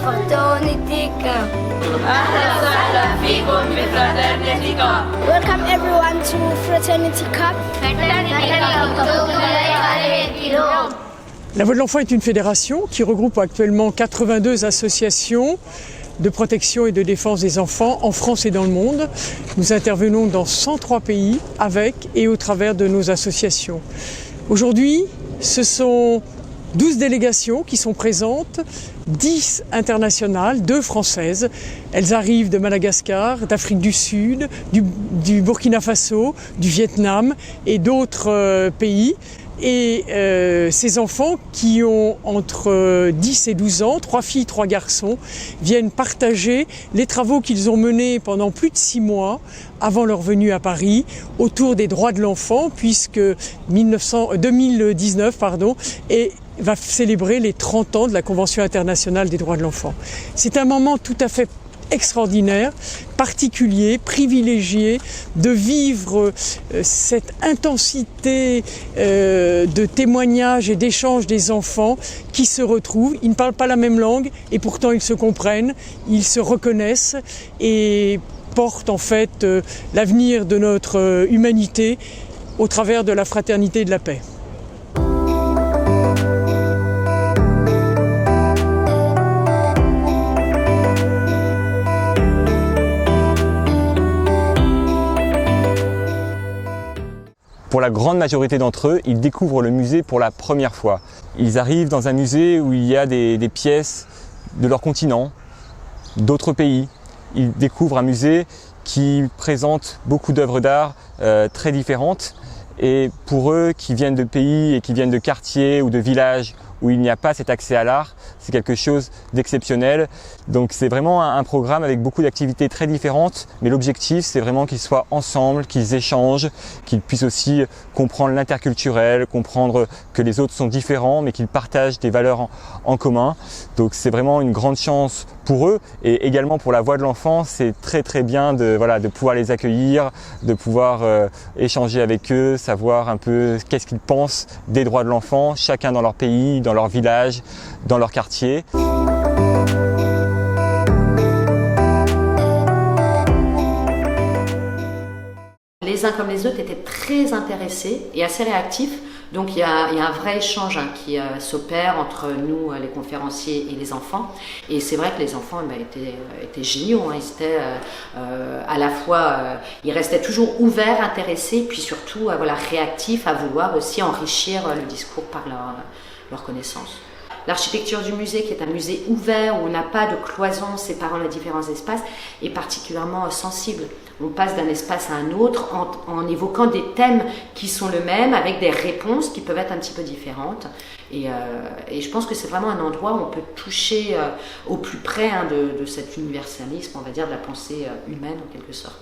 Welcome everyone to Fraternity Cup. La Voix de l'Enfant est une fédération qui regroupe actuellement 82 associations de protection et de défense des enfants en France et dans le monde. Nous intervenons dans 103 pays avec et au travers de nos associations. Aujourd'hui, ce sont 12 délégations qui sont présentes, 10 internationales, 2 françaises. Elles arrivent de Madagascar, d'Afrique du Sud, du Burkina Faso, du Vietnam et d'autres pays. Et ces enfants qui ont entre 10 et 12 ans, 3 filles, 3 garçons, viennent partager les travaux qu'ils ont menés pendant plus de 6 mois avant leur venue à Paris autour des droits de l'enfant, puisque 2019 va célébrer les 30 ans de la Convention internationale des droits de l'enfant. C'est un moment tout à fait extraordinaire, particulier, privilégié de vivre cette intensité de témoignages et d'échanges des enfants qui se retrouvent. Ils ne parlent pas la même langue et pourtant ils se comprennent, ils se reconnaissent et portent en fait l'avenir de notre humanité au travers de la fraternité et de la paix. Pour la grande majorité d'entre eux, ils découvrent le musée pour la première fois. Ils arrivent dans un musée où il y a des pièces de leur continent, d'autres pays. Ils découvrent un musée qui présente beaucoup d'œuvres d'art très différentes. Et pour eux qui viennent de pays et qui viennent de quartiers ou de villages où il n'y a pas cet accès à l'art, c'est quelque chose d'exceptionnel. Donc c'est vraiment un programme avec beaucoup d'activités très différentes, mais l'objectif c'est vraiment qu'ils soient ensemble, qu'ils échangent, qu'ils puissent aussi comprendre l'interculturel, comprendre que les autres sont différents, mais qu'ils partagent des valeurs en commun. Donc c'est vraiment une grande chance pour eux et également pour la Voix de l'Enfant, c'est très bien de pouvoir les accueillir, de pouvoir échanger avec eux, savoir un peu qu'est-ce qu'ils pensent des droits de l'enfant, chacun dans leur pays, dans leur village, dans leur quartier. Les uns comme les autres étaient très intéressés et assez réactifs. Donc il y a un vrai échange qui s'opère entre nous, les conférenciers et les enfants. Et c'est vrai que les enfants étaient géniaux. Ils étaient à la fois, ils restaient toujours ouverts, intéressés, puis surtout réactifs à vouloir aussi enrichir le discours par leur connaissance. L'architecture du musée, qui est un musée ouvert où on n'a pas de cloison séparant les différents espaces, est particulièrement sensible. On passe d'un espace à un autre en évoquant des thèmes qui sont les mêmes, avec des réponses qui peuvent être un petit peu différentes. Et je pense que c'est vraiment un endroit où on peut toucher au plus près de cet universalisme, on va dire, de la pensée humaine en quelque sorte.